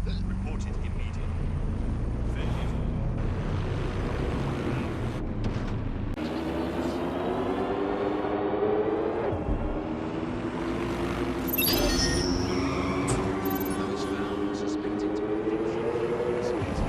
Reported immediately. Failure. Those found suspected to have been human species.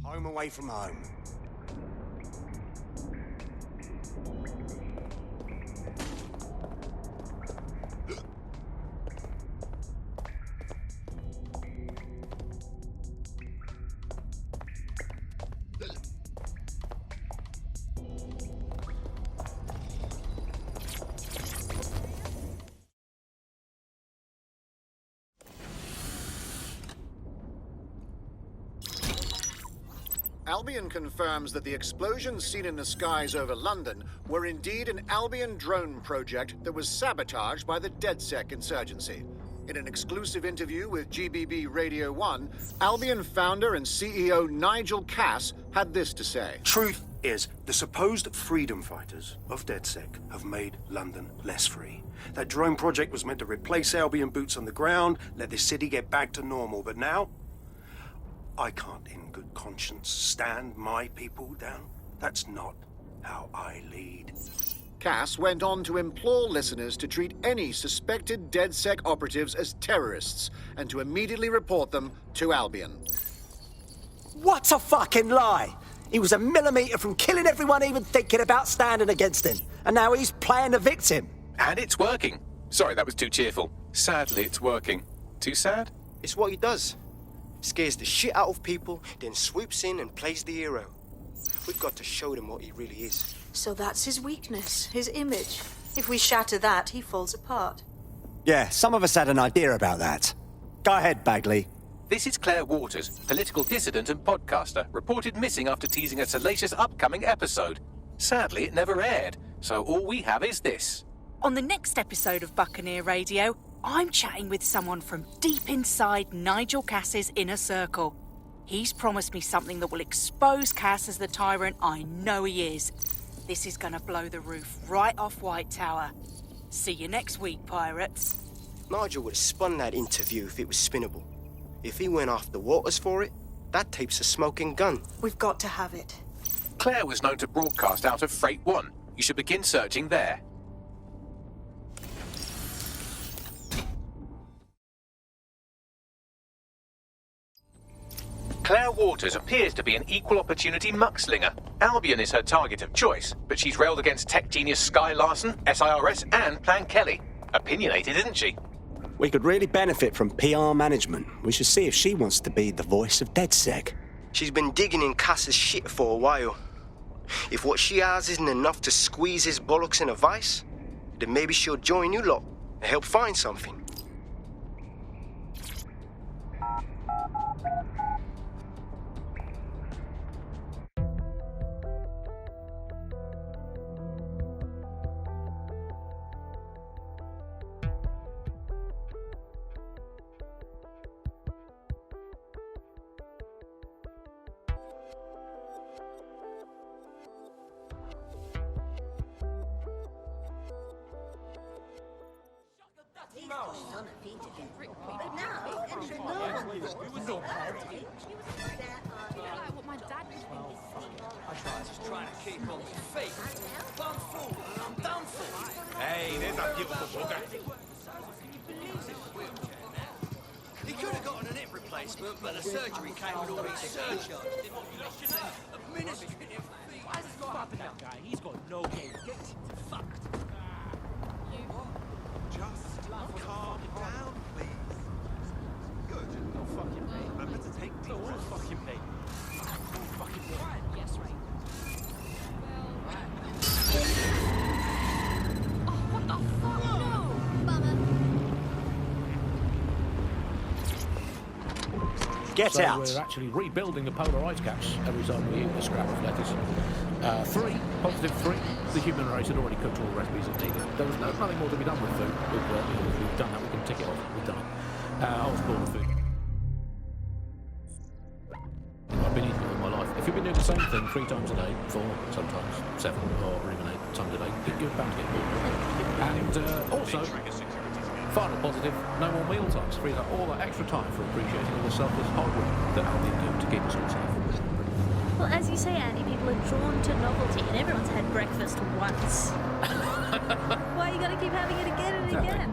Home away from home. Albion confirms that the explosions seen in the skies over London were indeed an Albion drone project that was sabotaged by the DedSec insurgency. In an exclusive interview with GBB Radio 1, Albion founder and CEO Nigel Cass had this to say. Truth is, the supposed freedom fighters of DedSec have made London less free. That drone project was meant to replace Albion boots on the ground, let the city get back to normal, but now I can't in good conscience stand my people down. That's not how I lead. Cass went on to implore listeners to treat any suspected DedSec operatives as terrorists and to immediately report them to Albion. What a fucking lie! He was a millimetre from killing everyone even thinking about standing against him. And now he's playing the victim. And it's working. Sorry, that was too cheerful. Sadly, it's working. Too sad? It's what he does. Scares the shit out of people, then swoops in and plays the hero. We've got to show them what he really is. So that's his weakness, his image. If we shatter that, he falls apart. Yeah, some of us had an idea about that. Go ahead, Bagley. This is Claire Waters, political dissident and podcaster, reported missing after teasing a salacious upcoming episode. Sadly, it never aired, so all we have is this. On the next episode of Buccaneer Radio, I'm chatting with someone from deep inside Nigel Cass's inner circle. He's promised me something that will expose Cass as the tyrant I know he is. This is gonna blow the roof right off White Tower. See you next week, pirates. Nigel would have spun that interview if it was spinnable. If he went after Waters for it, that tape's a smoking gun. We've got to have it. Claire was known to broadcast out of Freight 1. You should begin searching there. Claire Waters appears to be an equal opportunity muckslinger. Albion is her target of choice, but she's railed against tech genius Sky Larson, SIRS, and Plan Kelly. Opinionated, isn't she? We could really benefit from PR management. We should see if she wants to be the voice of DedSec. She's been digging in Cass's shit for a while. If what she has isn't enough to squeeze his bollocks in a vice, then maybe she'll join you lot and help find something. Hey, there's a beautiful bugger. He could have gotten an hip replacement, but the surgery came with all these surcharges. Administrative fees. Why is this not happening, that guy? He's got no game. Get fucked. Just calm down, please. Good. No fucking me. Remember to take deep No fucking me. Fucking me. Yes, right. What the fuck? No! Bummer. Get so out. We're actually rebuilding the polar ice caps every time we eat a scrap of lettuce. 3, positive 3. The human race had already cooked all the recipes it needed. There was nothing more to be done with food. We've done that, we can tick it off. We've done it. I was born with food. I've been eating it all my life. If you've been doing the same thing 3 times a day, 4, sometimes 7, or even 8 times a day, you're bound to get bored. And also, final positive, no more meal times. Frees up all that extra time for appreciating all the selfless hard work that Albion do to keep us all safe. Well, as you say, Andy, people are drawn to novelty, and everyone's had breakfast once. Why you gotta keep having it again and again?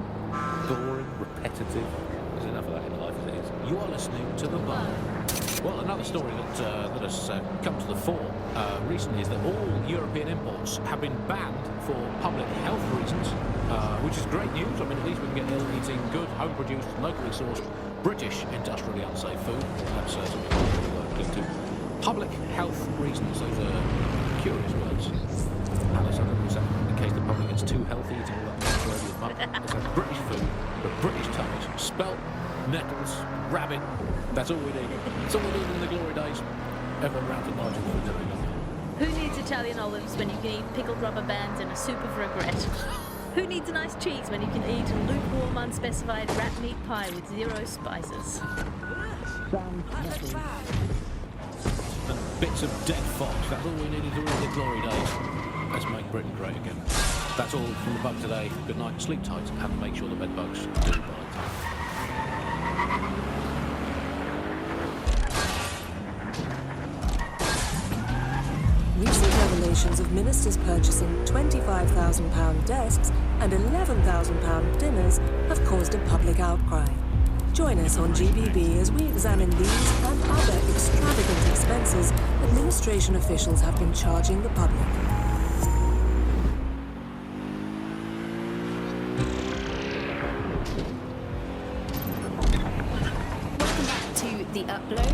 Boring, repetitive. There's enough of that in life as it is. You are listening to The Bar. Well, another story that has come to the fore recently is that all European imports have been banned for public health reasons, which is great news. I mean, at least we can get eating good, home-produced, locally sourced, British, industrially unsafe food. That's something we'll look into. Public health reasons, those are curious words. Alice, in case the public gets too healthy eating all that Mediterranean muck. It's a British food, but British tongues. Spelt, nettles, rabbit. That's all we need. That's all we need in the glory days. Ever around to Nigel food every night. Who needs Italian olives when you can eat pickled rubber bands and a soup of regret? Who needs a nice cheese when you can eat a lukewarm, unspecified rat meat pie with 0 spices? And bits of dead fox. That's all we needed to rule the glory days. Let's make Britain great again. That's all from The Bug today. Good night, sleep tight, and make sure the bed bugs do bite. Recent revelations of ministers purchasing £25,000 desks and £11,000 dinners have caused a public outcry. Join us on GBB as we examine these and other extravagant expenses administration officials have been charging the public. The upload.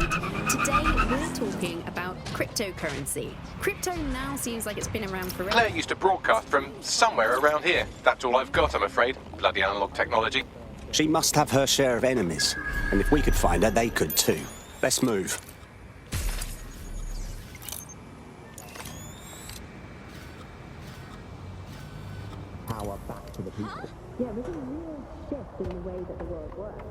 Today we're talking about cryptocurrency. Crypto now seems like it's been around forever. Claire used to broadcast from somewhere around here. That's all I've got, I'm afraid. Bloody analog technology. She must have her share of enemies. And if we could find her, they could too. Let's move. Power back to the people. Huh? Yeah, there's a real shift in the way that the world works.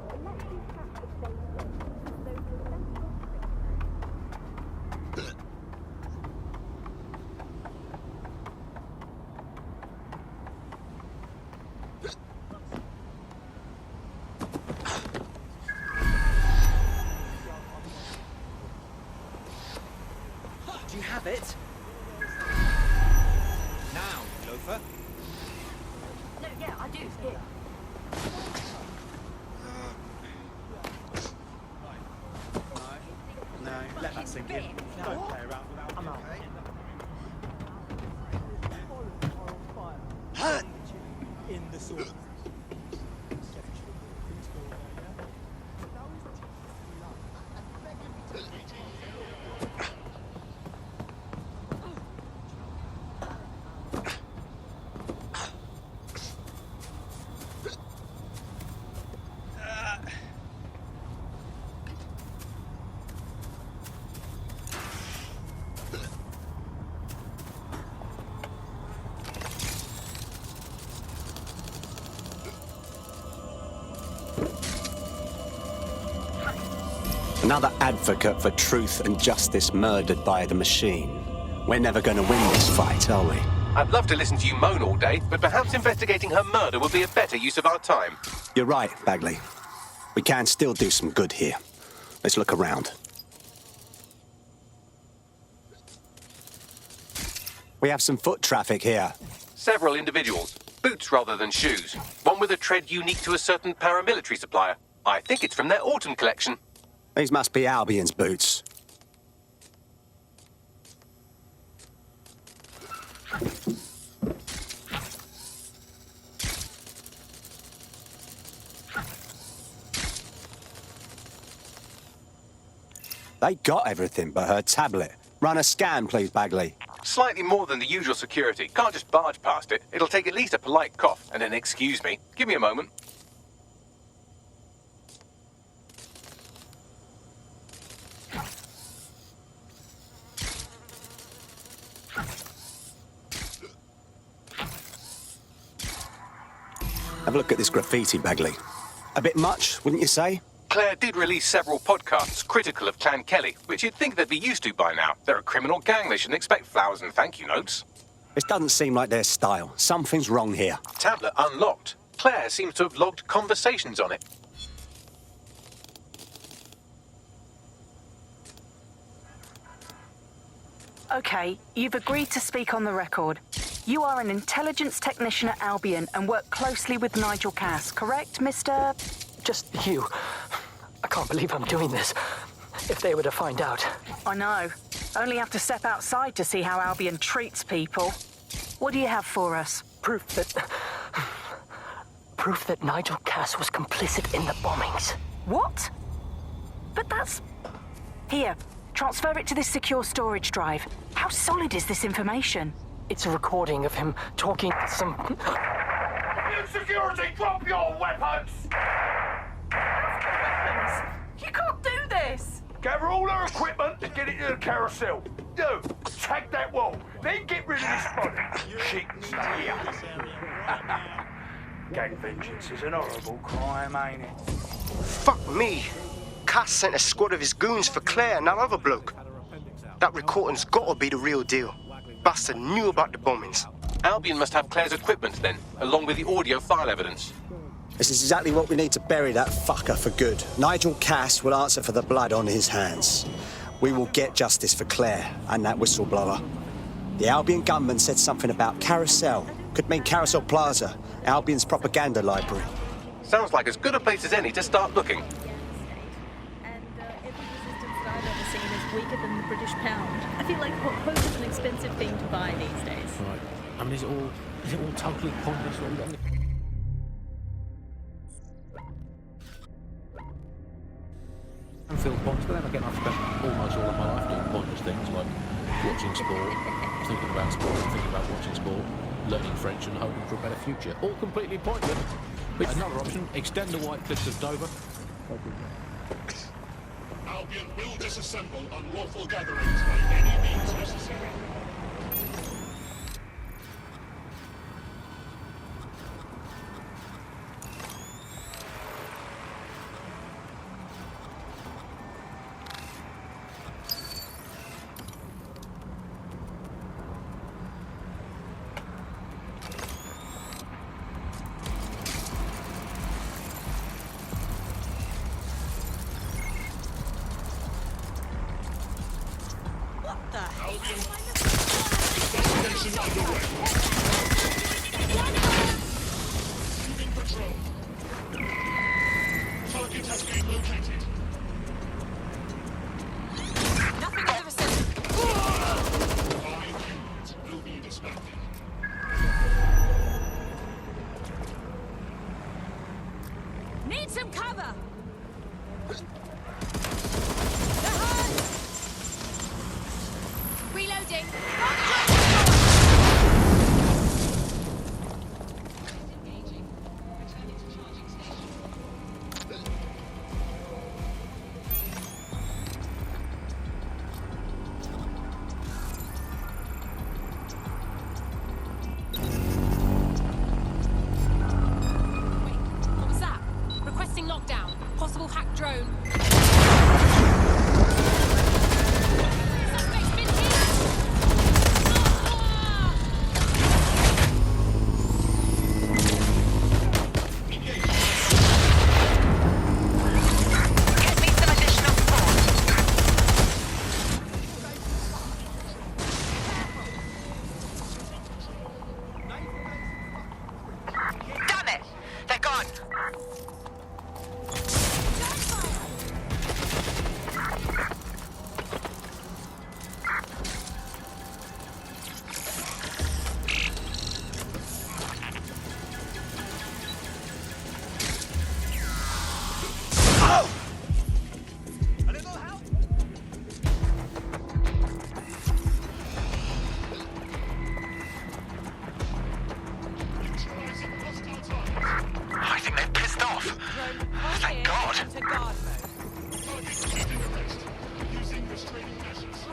Do you have it? Now, loafer. No, yeah, I do. Here. No. sinking. Don't play around without I'm out. In the sword. Another advocate for truth and justice murdered by the machine. We're never going to win this fight, are we? I'd love to listen to you moan all day, but perhaps investigating her murder would be a better use of our time. You're right, Bagley. We can still do some good here. Let's look around. We have some foot traffic here. Several individuals. Boots rather than shoes. One with a tread unique to a certain paramilitary supplier. I think it's from their autumn collection. These must be Albion's boots. They got everything but her tablet. Run a scan, please, Bagley. Slightly more than the usual security. Can't just barge past it. It'll take at least a polite cough and an excuse me. Give me a moment. Have a look at this graffiti, Bagley. A bit much, wouldn't you say? Claire did release several podcasts critical of Clan Kelly, which you'd think they'd be used to by now. They're a criminal gang. They shouldn't expect flowers and thank you notes. This doesn't seem like their style. Something's wrong here. Tablet unlocked. Claire seems to have logged conversations on it. Okay, you've agreed to speak on the record. You are an intelligence technician at Albion and work closely with Nigel Cass, correct, Mr...? Just you. I can't believe I'm doing this. If they were to find out. I know. Only have to step outside to see how Albion treats people. What do you have for us? Proof that Nigel Cass was complicit in the bombings. What? But that's... Here, transfer it to this secure storage drive. How solid is this information? It's a recording of him talking to some... New security, drop your weapons! You can't do this! Gather all her equipment and get it to the carousel. You, tag that wall, then get rid of this body. She can stay here. Gang vengeance is an horrible crime, ain't it? Fuck me. Cass sent a squad of his goons for Claire and that other bloke. That recording's gotta be the real deal. Bastard knew about the bombings. Albion must have Claire's equipment then, along with the audio file evidence. This is exactly what we need to bury that fucker for good. Nigel Cass will answer for the blood on his hands. We will get justice for Claire and that whistleblower. The Albion gunman said something about Carousel. Could mean Carousel Plaza, Albion's propaganda library. Sounds like as good a place as any to start looking. And every resistance that I've ever seen is weaker than the British pound. I feel like hope is an expensive thing to buy these days. Right. I mean, is it all totally pointless? I feel pointless, but then again, I've spent almost all of my life doing pointless things like watching sport, thinking about watching sport, learning French and hoping for a better future. All completely pointless. But another option, extend the White Cliffs of Dover. Albion will disassemble unlawful gatherings by any means necessary. Nothing Reloading! What was that? Requesting lockdown. Possible hack drone. Suspect's been hit! Damn it! They're gone! I think they've pissed off. Thank God. To guard mode. Using restraining measures.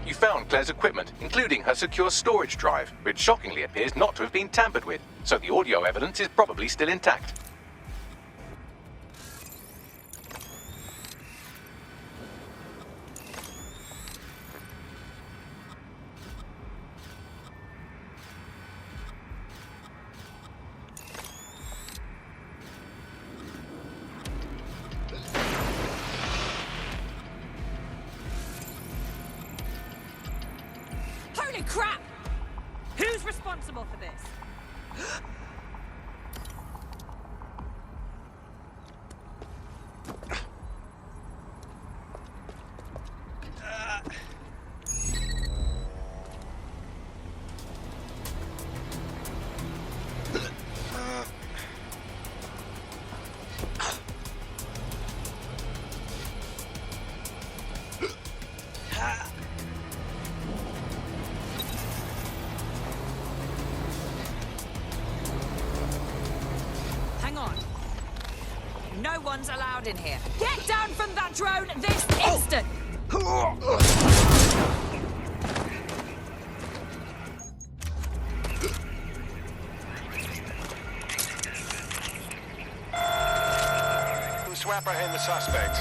You found Claire's equipment, including her secure storage drive, which shockingly appears not to have been tampered with, so the audio evidence is probably still intact. Holy crap! Who's responsible for this? Hang on. No one's allowed in here. Get down from that drone this instant! To apprehend the suspect.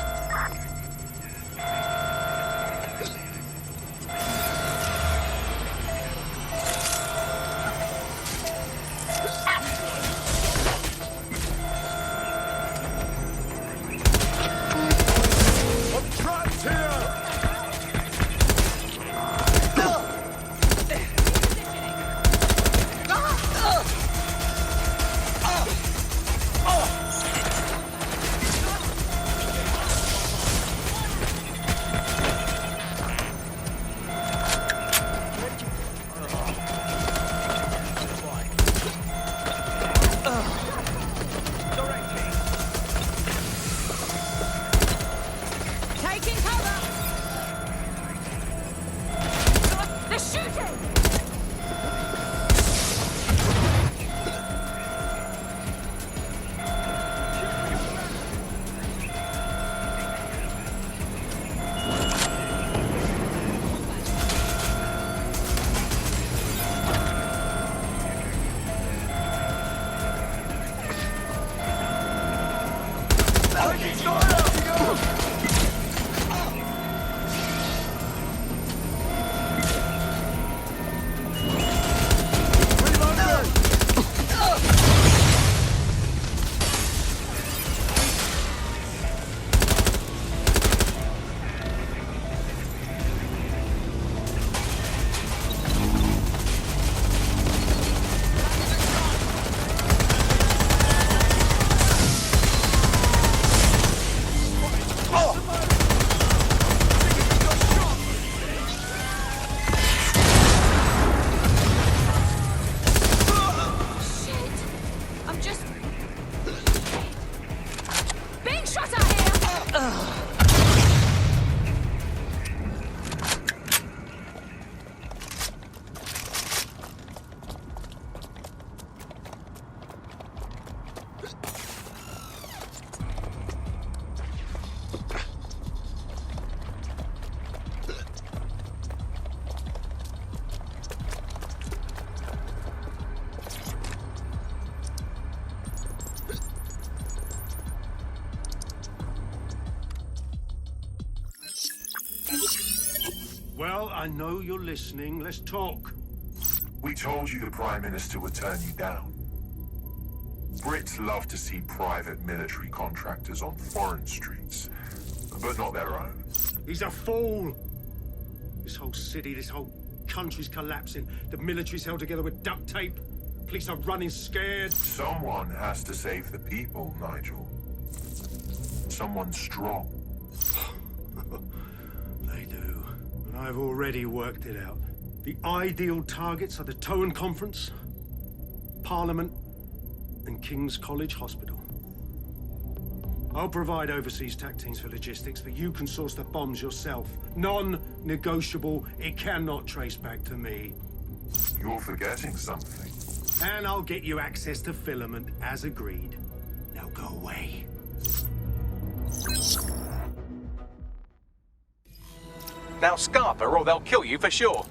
I'm trapped here! I know you're listening. Let's talk. We told you the Prime Minister would turn you down. Brits love to see private military contractors on foreign streets, but not their own. He's a fool. This whole city, this whole country's collapsing. The military's held together with duct tape. Police are running scared. Someone has to save the people, Nigel. Someone strong. They do. And I've already worked it out. The ideal targets are the Towan Conference, Parliament, and King's College Hospital. I'll provide overseas tac teams for logistics, but you can source the bombs yourself. Non-negotiable. It cannot trace back to me. You're forgetting something. And I'll get you access to filament, as agreed. Now go away. Now Scarper, or they'll kill you for sure.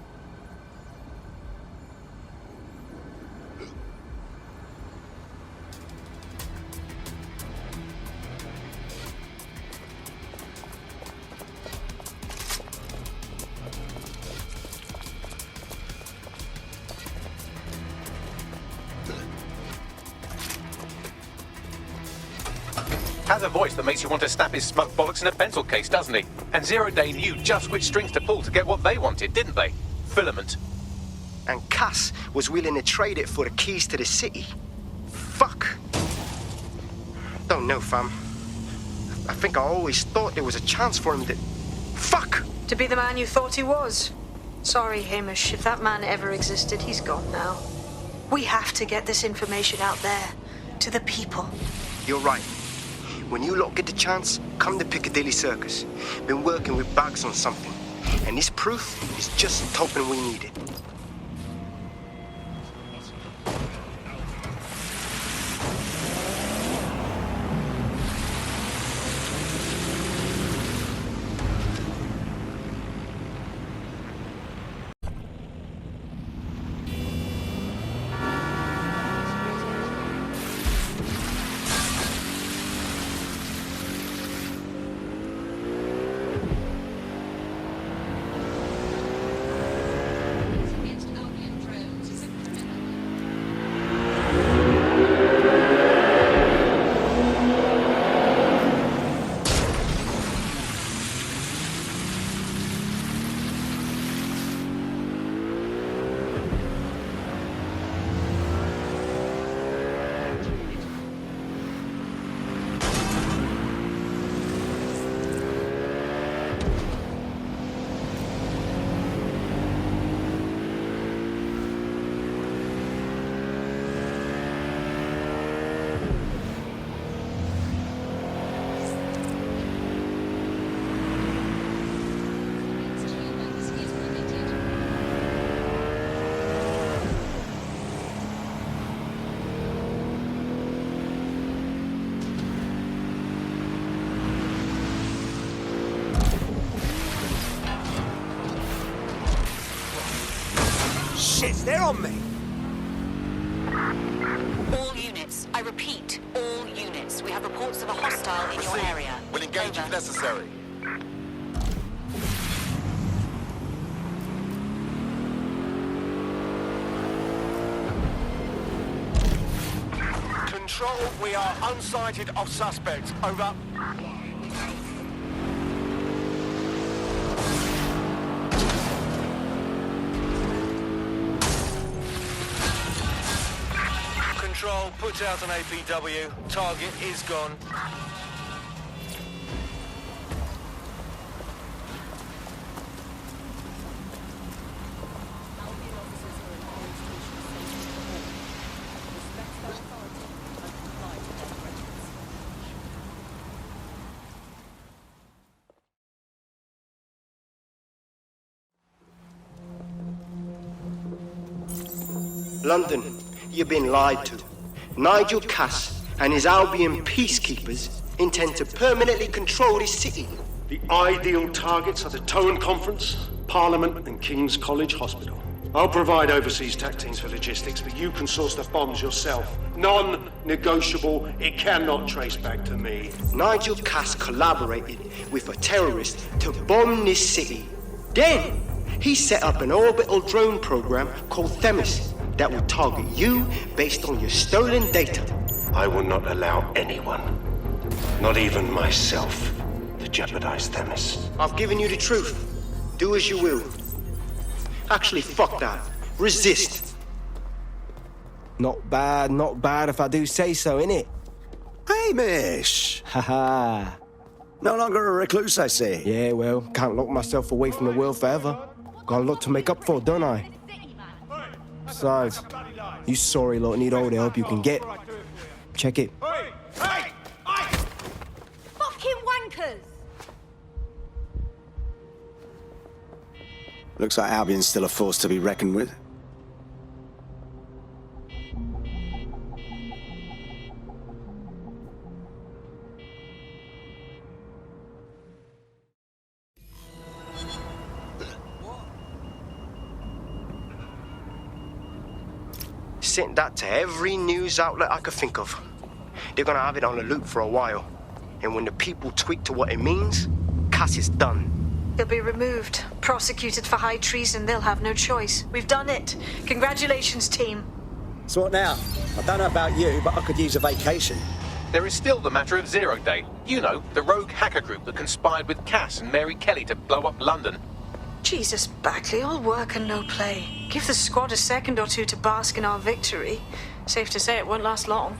Has a voice that makes you want to snap his smug bollocks in a pencil case, doesn't he? And Zero Day knew just which strings to pull to get what they wanted, didn't they? Filament. And Cass was willing to trade it for the keys to the city. Fuck. Don't know, fam. I think I always thought there was a chance for him to... Fuck! To be the man you thought he was. Sorry, Hamish. If that man ever existed, he's gone now. We have to get this information out there. To the people. You're right. When you lot get the chance, come to Piccadilly Circus. Been working with Bags on something. And this proof is just the token we needed. Shit, they're on me! All units. I repeat, all units. We have reports of a hostile in your area. We'll engage if necessary. Control, we are unsighted of suspects. Over. Control, put out an APW. Target is gone. London, you've been lied to. Nigel Cass and his Albion peacekeepers intend to permanently control this city. The ideal targets are the Towan Conference, Parliament, and King's College Hospital. I'll provide overseas tac teams for logistics, but you can source the bombs yourself. Non-negotiable. It cannot trace back to me. Nigel Cass collaborated with a terrorist to bomb this city. Then, He set up an orbital drone program called Themis that will target you based on your stolen data. I will not allow anyone, not even myself, to jeopardize Themis. I've given you the truth. Do as you will. Actually, fuck that. Resist. Not bad if I do say so, innit? Hamish! Haha. No longer a recluse, I see. Yeah, well, can't lock myself away from the world forever. Got a lot to make up for, don't I? Besides, you sorry lot need all the help you can get. Check it. Fucking wankers! Looks like Albion's still a force to be reckoned with. Sent that to every news outlet I could think of. They're gonna have it on the loop for a while. And when the people tweak to what it means, Cass is done. He'll be removed, prosecuted for high treason. They'll have no choice. We've done it. Congratulations, team. So what now? I don't know about you, but I could use a vacation. There is still the matter of Zero Day. You know, the rogue hacker group that conspired with Cass and Mary Kelly to blow up London. Jesus, Bagley, all work and no play. Give the squad a second or two to bask in our victory. Safe to say it won't last long.